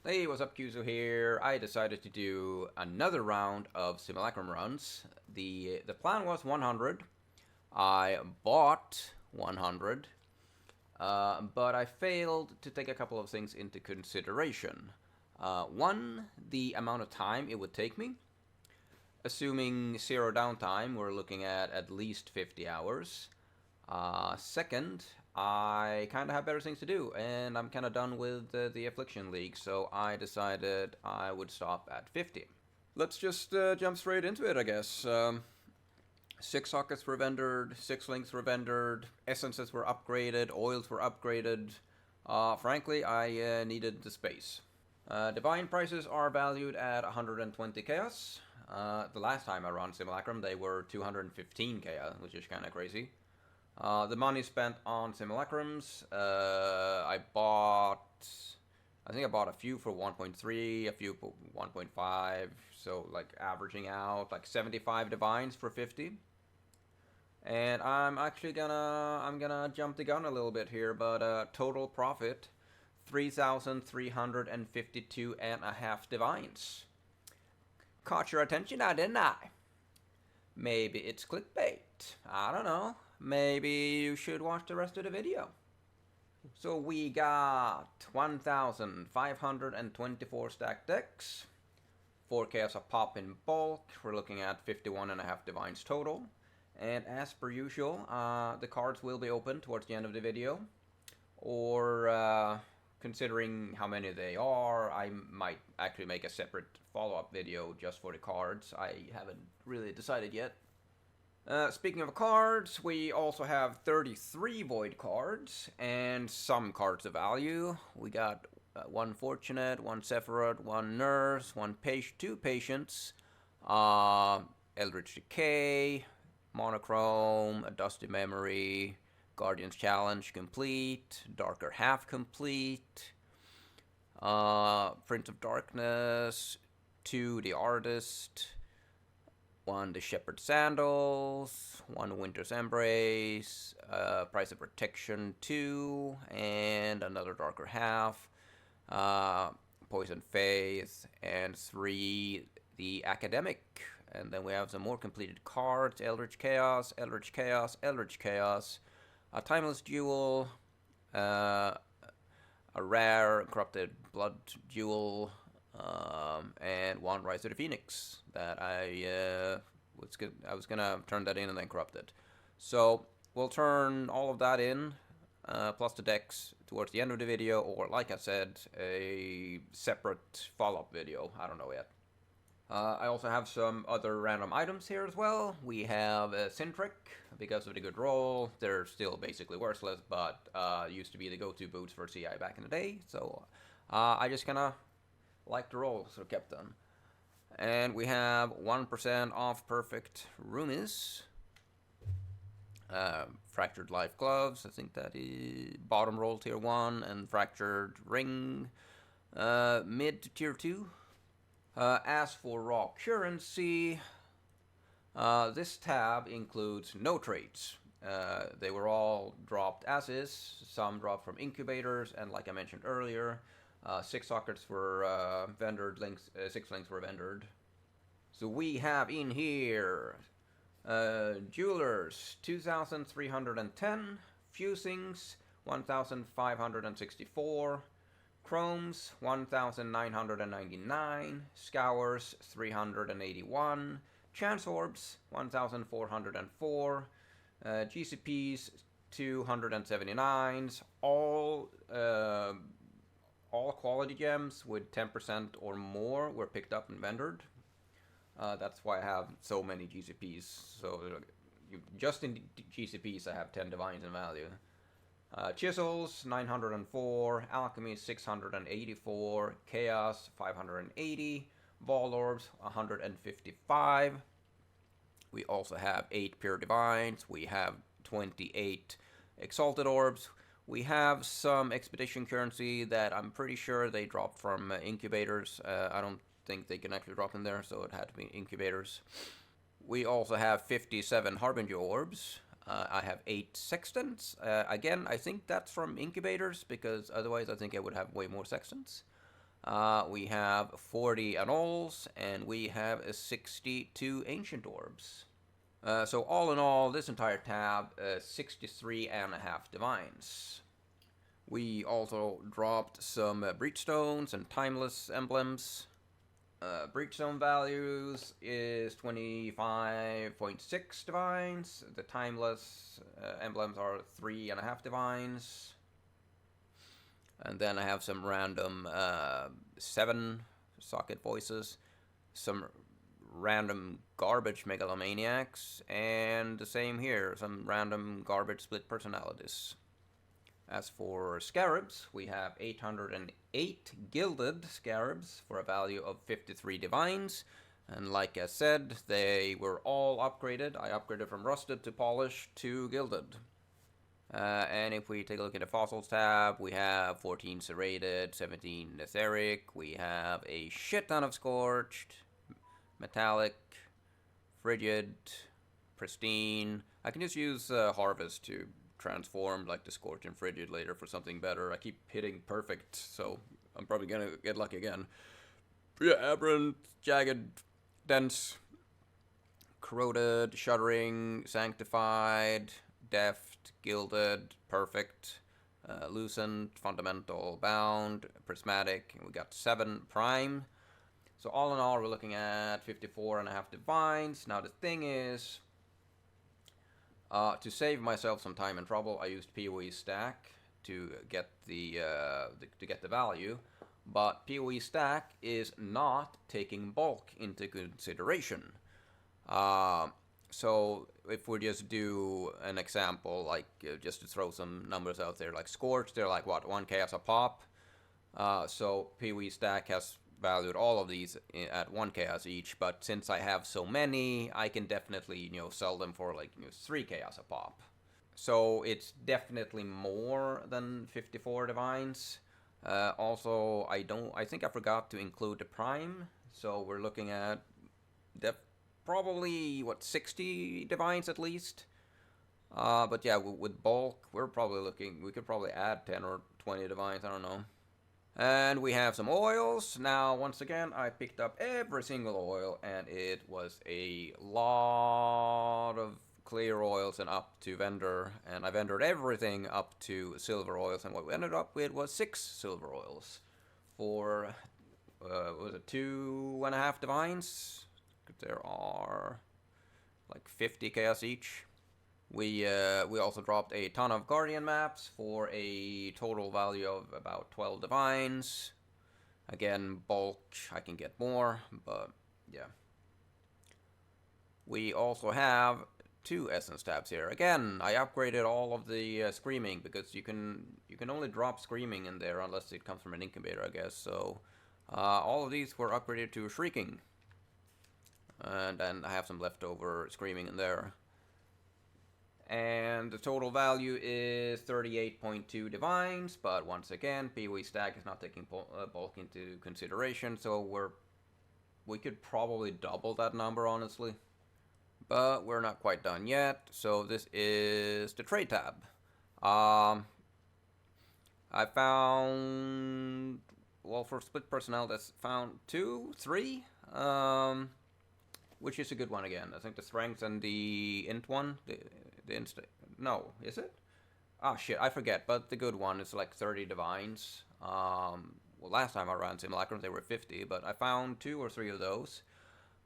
Hey, what's up, Kyuzou here? I decided to do another round of simulacrum runs. The plan was 100. I bought 100, but I failed to take a couple of things into consideration. One, the amount of time it would take me. Assuming zero downtime, we're looking at least 50 hours. Second, I kind of have better things to do, and I'm kind of done with the Affliction League, so I decided I would stop at 50. Let's just jump straight into it, I guess. 6 sockets were vendored, 6 links were vendored, essences were upgraded, oils were upgraded. Frankly, I needed the space. Divine prices are valued at 120 chaos. The last time I ran Simulacrum, they were 215 chaos, which is kind of crazy. The money spent on Simulacrums, I think I bought a few for 1.3, a few for 1.5, so like averaging out like 75 divines for 50. And I'm gonna jump the gun a little bit here, but total profit 3,352.5 divines. Caught your attention now, didn't I? Maybe it's clickbait. I don't know. Maybe you should watch the rest of the video. So we got 1,524 stacked decks, 4 chaos a pop in bulk. We're looking at 51.5 divines total. And as per usual, the cards will be open towards the end of the video. Or considering how many they are, I might actually make a separate follow-up video just for the cards. I haven't really decided yet. Speaking of cards, we also have 33 void cards and some cards of value. We got 1 Fortunate, 1 Sephiroth, 1 Nurse, 2 Patients, Eldritch Decay, Monochrome, A Dusty Memory, Guardian's Challenge complete, Darker Half complete, Prince of Darkness, 2 The Artist, 1 The Shepherd Sandals, 1 Winter's Embrace, Price of Protection 2, and another Darker Half, Poison Faith, and 3 The Academic. And then we have some more completed cards: Eldritch Chaos, Eldritch Chaos, Eldritch Chaos, a Timeless Jewel, a rare Corrupted Blood Jewel, and 1 Rise of the Phoenix that I was gonna turn that in and then corrupt it. So we'll turn all of that in, plus the decks towards the end of the video, or like I said, a separate follow-up video. I don't know yet. I also have some other random items here as well. We have a Sintrick. Because of the good roll, they're still basically worthless, but used to be the go-to boots for CI back in the day. So I just kind of like the roll, so kept them. And we have 1% off perfect Roomies. Fractured Life Gloves, I think that is bottom roll tier 1, and Fractured Ring mid to tier 2. As for raw currency, this tab includes no trades. They were all dropped as is. Some dropped from incubators, and like I mentioned earlier, 6 sockets were vendored, 6 links were vendored. So we have in here Jewelers 2,310, Fusings 1,564, Chromes 1,999, Scours 381, Chance Orbs 1,404, GCPs 279s, all quality gems with 10% or more were picked up and vendored. That's why I have so many GCPs. So just in GCPs I have 10 divines in value. Chisels 904, Alchemy 684, Chaos 580, Ball Orbs 155. We also have 8 Pure Divines. We have 28 Exalted Orbs. We have some Expedition currency that I'm pretty sure they dropped from incubators. I don't think they can actually drop in there, so it had to be incubators. We also have 57 Harbinger Orbs. I have 8 Sextants. Again, I think that's from incubators, because otherwise I think I would have way more Sextants. We have 40 anoles, and we have 62 ancient orbs. So all in all, this entire tab, 63.5 divines. We also dropped some breachstones and timeless emblems. Breachstone values is 25.6 divines. The timeless emblems are 3.5 divines. And then I have some random 7 socket voices, some random garbage megalomaniacs, and the same here, some random garbage split personalities. As for scarabs, we have 808 gilded scarabs for a value of 53 divines. And like I said, they were all upgraded. I upgraded from rusted to polished to gilded. And if we take a look at the fossils tab, we have 14 serrated, 17 etheric. We have a shit ton of scorched, metallic, frigid, pristine. I can just use harvest to transform like the scorched and frigid later for something better. I keep hitting perfect, so I'm probably gonna get lucky again. But yeah, aberrant, jagged, dense, corroded, shuddering, sanctified, deft, gilded, perfect, loosened, fundamental, bound, prismatic, and we got 7 prime. So all in all, we're looking at 54.5 divines. Now the thing is, to save myself some time and trouble, I used PoE stack to get the value, but PoE stack is not taking bulk into consideration. So if we just do an example, like just to throw some numbers out there, like Scorch, they're like what, 1k as a pop. So PoE stack has valued all of these at 1k as each, but since I have so many, I can definitely sell them for like 3k as a pop. So it's definitely more than 54 divines. Also, I think I forgot to include the prime, so we're looking at probably what, 60 divines at least. But yeah, with bulk, we're probably looking, we could probably add 10 or 20 divines, I don't know. And we have some oils. Now, once again, I picked up every single oil, and it was a lot of clear oils and up to vendor. And I vendored everything up to silver oils, and what we ended up with was 6 silver oils for, was it 2.5 divines? There are like 50 chaos each. We also dropped a ton of Guardian maps for a total value of about 12 divines. Again, bulk, I can get more, but yeah. We also have 2 essence tabs here. Again, I upgraded all of the screaming, because you can only drop screaming in there unless it comes from an incubator, I guess. So all of these were upgraded to shrieking. And then I have some leftover screaming in there. And the total value is 38.2 divines, but once again, PoE stack is not taking bulk into consideration, so we could probably double that number, honestly. But we're not quite done yet, so this is the trade tab. I found, well, for split personnel, that's found 2, 3, which is a good one again. I think the strength and the int one, no, is it? Ah, shit, I forget, but the good one is like 30 divines. Well, last time I ran Simulacrums, they were 50, but I found 2 or 3 of those.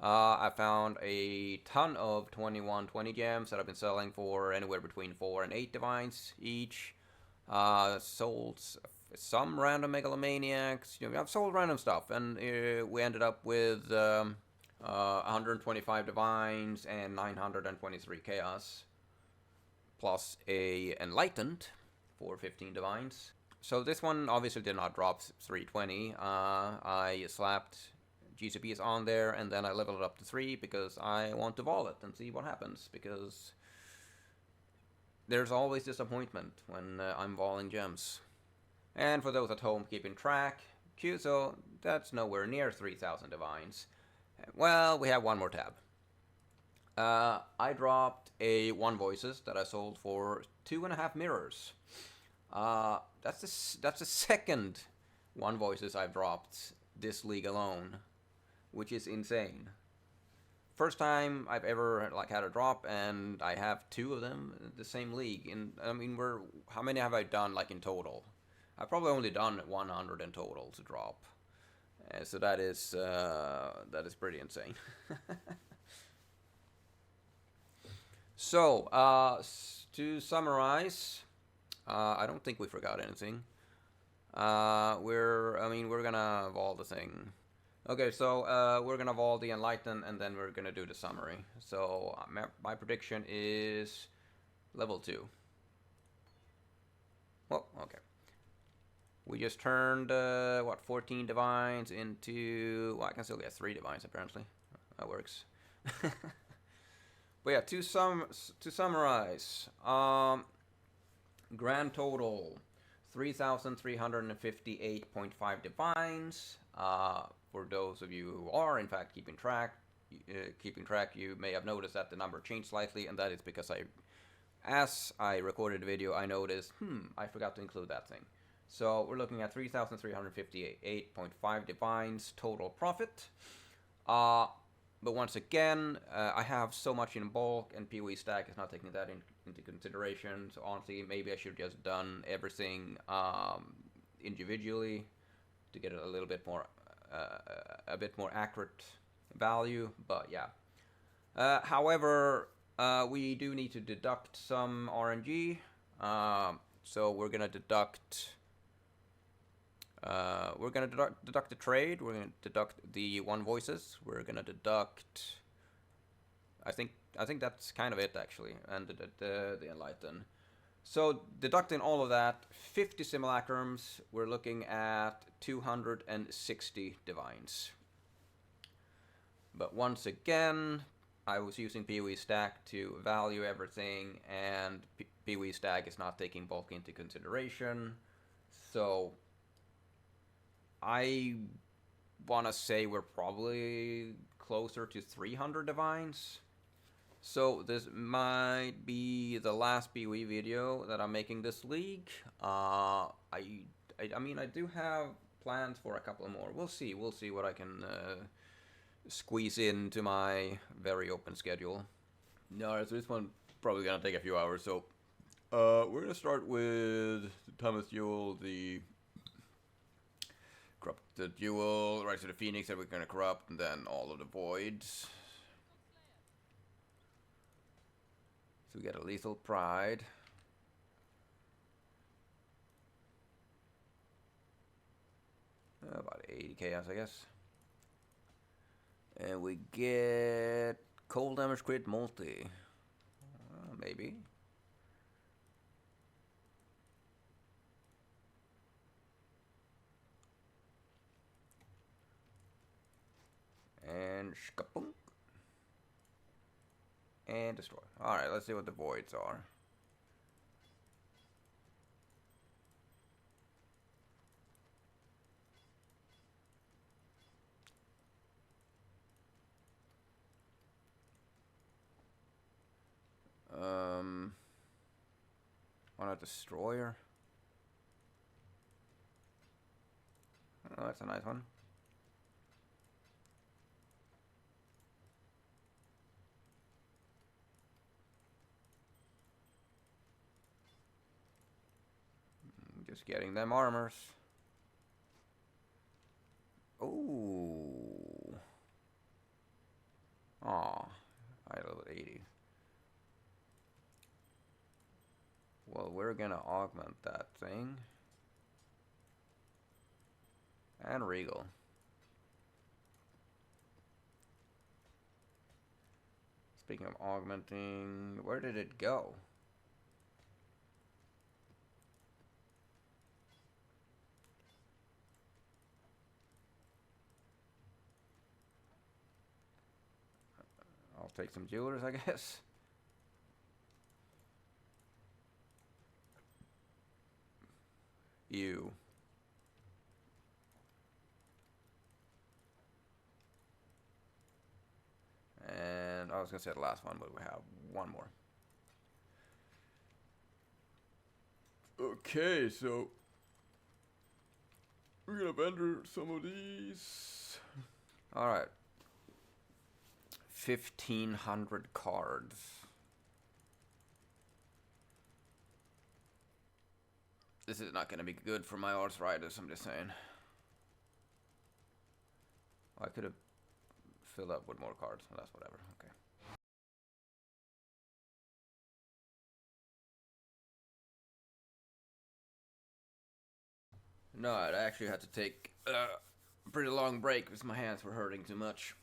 I found a ton of 2120 gems that I've been selling for anywhere between 4 and 8 divines each. Sold some random megalomaniacs. I've sold random stuff, and we ended up with 125 divines and 923 chaos. Plus a enlightened for 15 divines. So this one obviously did not drop 320. I slapped GCPs on there, and then I leveled it up to 3 because I want to vol it and see what happens, because there's always disappointment when I'm voling gems. And for those at home keeping track, Kyuzou, that's nowhere near 3,000 divines. Well, we have one more tab. I dropped a 1 voices that I sold for 2.5 mirrors. That's the second 1 voices I've dropped this league alone, which is insane. First time I've ever like had a drop, and I have 2 of them in the same league. And I mean, how many have I done like in total? I've probably only done 100 in total to drop. So that is pretty insane. So to summarize, I don't think we forgot anything. We're gonna evolve the thing. Okay, so we're gonna evolve the Enlighten, and then we're gonna do the summary. So my prediction is level 2. Well, okay. We just turned, 14 divines into... Well, I can still get 3 divines, apparently. That works. But yeah, to summarize, grand total, 3,358.5 divines. For those of you who are, in fact, keeping track, you may have noticed that the number changed slightly, and that is because as I recorded the video, I noticed, I forgot to include that thing. So we're looking at 3,358.5 divines total profit. But once again, I have so much in bulk, and PoE stack is not taking that into consideration. So honestly, maybe I should have just done everything individually to get a little bit more, accurate value. But yeah. However, we do need to deduct some RNG. So we're gonna deduct. Deduct the trade. We're gonna deduct the 1 voices. We're gonna deduct. I think that's kind of it actually, and the Enlighten. So deducting all of that, 50 simulacrums. We're looking at 260 divines. But once again, I was using PoE stack to value everything, and PoE stack is not taking bulk into consideration. So I want to say we're probably closer to 300 divines. So this might be the last PoE video that I'm making this league. I mean, I do have plans for a couple more. We'll see what I can squeeze into my very open schedule. Alright, so this one probably gonna take a few hours. So we're gonna start with Thomas Jewel, the corrupted Jewel, Rise of the Phoenix that we're gonna corrupt, and then all of the voids. So we get a lethal pride. About 80 chaos, I guess. And we get cold damage crit multi. Maybe. And shkapunk. And destroy. Alright, let's see what the voids are. On a destroyer. Oh, that's a nice one. Just getting them armors. Ooh. Aw, I level 80. Well, we're gonna augment that thing. And Regal. Speaking of augmenting, where did it go? I'll take some jewelers, I guess. You. And I was gonna say the last one, but we have one more. Okay, so We're gonna vendor some of these. Alright. 1,500 cards. This is not gonna be good for my arthritis, I'm just saying. I could have filled up with more cards, but that's whatever. Okay. No, I actually had to take a pretty long break because my hands were hurting too much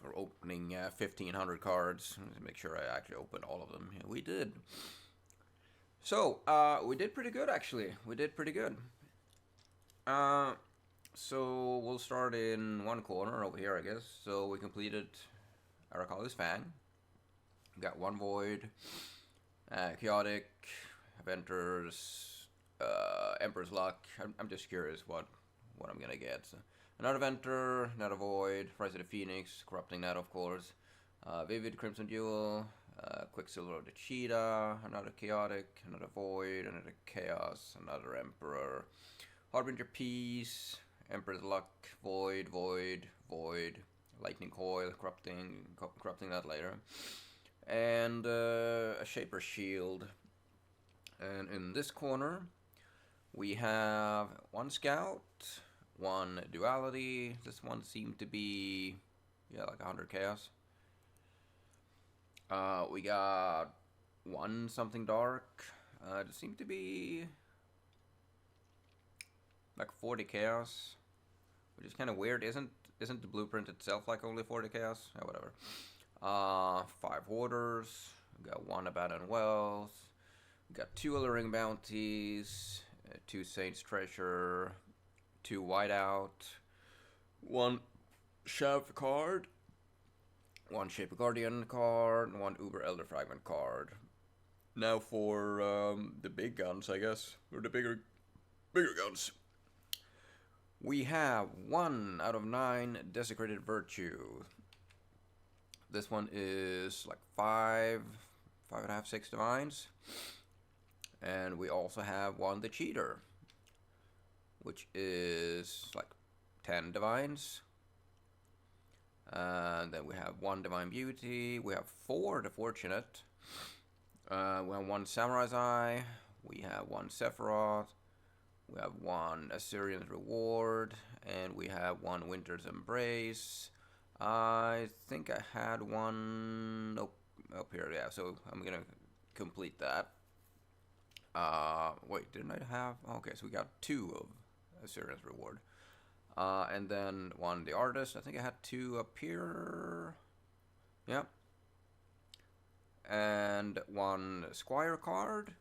for opening 1,500 cards. To make sure I actually opened all of them. Yeah, we did. So, we did pretty good, actually. We did pretty good. So, we'll start in one corner over here, I guess. So, we completed Arakali's Fang. Got one Void, Chaotic, Venters, Emperor's Luck. I'm just curious what I'm gonna get. So, another Venter, another Void, Rise of the Phoenix, Corrupting that, of course. Vivid Crimson Jewel, Quicksilver of the Cheetah, another Chaotic, another Void, another Chaos, another Emperor, Harbinger Peace, Emperor's Luck, Void, Void, Void, Lightning Coil, corrupting that later, and a Shaper Shield. And in this corner, we have one Scout, one Duality. This one seemed to be, yeah, like 100 Chaos. We got one Something Dark. It seemed to be like 40 Chaos, which is kind of weird. Isn't the blueprint itself like only 40 Chaos? Yeah, whatever. 5 Hoarders. We got one Abandoned Wells. We got 2 Alluring Bounties, 2 Saint's Treasure, 2 Whiteout, 1 Shav card, 1 Shape of Guardian card, 1 Uber Elder Fragment card. Now for the big guns, I guess, or the bigger guns. We have 1 out of 9 Desecrated Virtue. This one is like 5.5, 6 divines. And we also have 1 the Cheater, which is like 10 divines. And then we have 1 Divine Beauty. We have 4 the Fortunate. We have 1 Samurai's Eye. We have 1 Sephiroth. We have 1 Assyrian's Reward. And we have 1 Winter's Embrace. I think I had 1 up here, yeah, so I'm gonna complete that. Wait, didn't I have? Okay, so we got 2 of Assyrian's Reward. And then 1 the Artist. I think I had 2 up here. Yep. And 1 Squire card.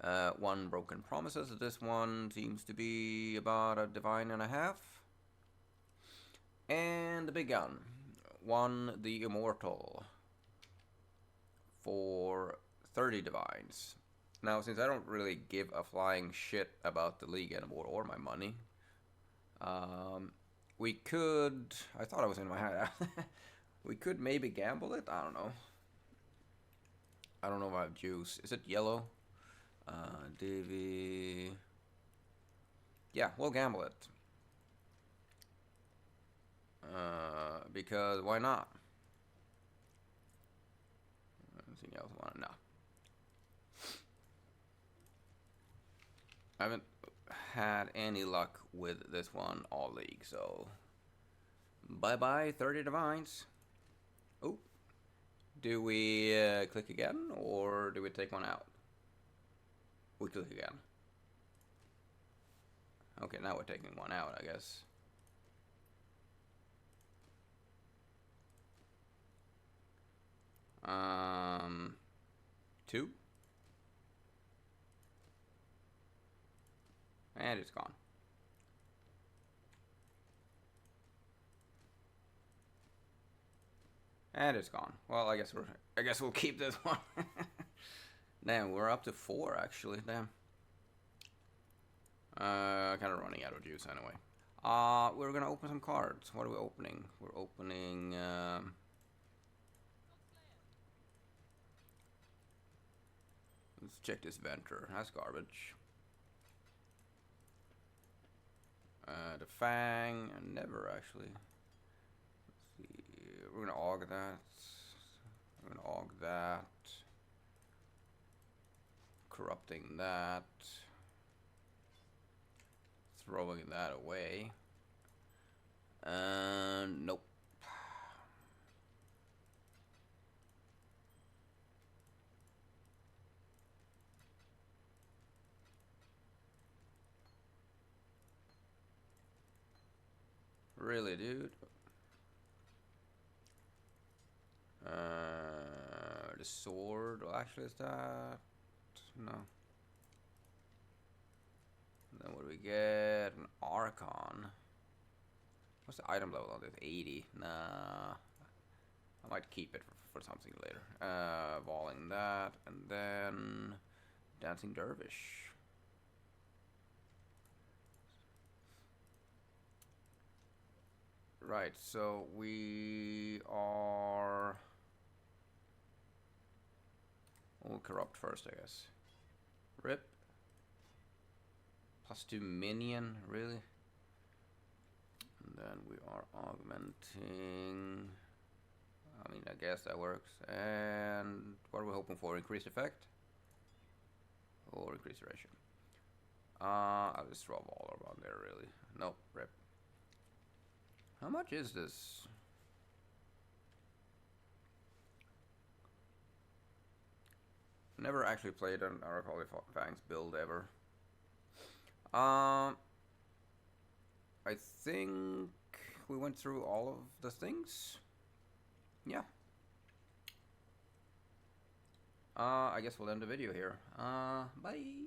1 Broken Promises. This one seems to be about a divine and a half. And the big gun. 1 the Immortal. For 30 divines. Now, since I don't really give a flying shit about the league anymore or my money, we could. I thought I was in my hand. We could maybe gamble it. I don't know. I don't know if I have juice. Is it yellow? Davy. Yeah, we'll gamble it. Because why not? Anything else? No. I haven't had any luck with this one all league, so bye-bye 30 divines. Oh, do we click again, or do we take one out? We click again. Okay, now we're taking one out, I guess. Two. And it's gone. And it's gone. Well, I guess we'll keep this one. Damn, we're up to 4 actually. Damn. Kind of running out of juice anyway. We're gonna open some cards. What are we opening? We're opening. Let's check this Venter. That's garbage. The Fang, never actually. Let's see, we're gonna aug that. We're gonna aug that. Corrupting that. Throwing that away. Nope. Really, dude? The sword, well, actually, is that? No. And then what do we get? An Archon. What's the item level on this? 80. Nah. I might keep it for something later. Walling that, and then Dancing Dervish. Right, so we are... We'll corrupt first, I guess. Rip. +2 minion, really? And then we are augmenting... I mean, I guess that works. And what are we hoping for? Increased effect? Or increased duration? I'll just throw a wall around there, really. Nope, rip. How much is this? Never actually played an Aracoli Fangs build ever. I think we went through all of the things. Yeah. I guess we'll end the video here. Bye.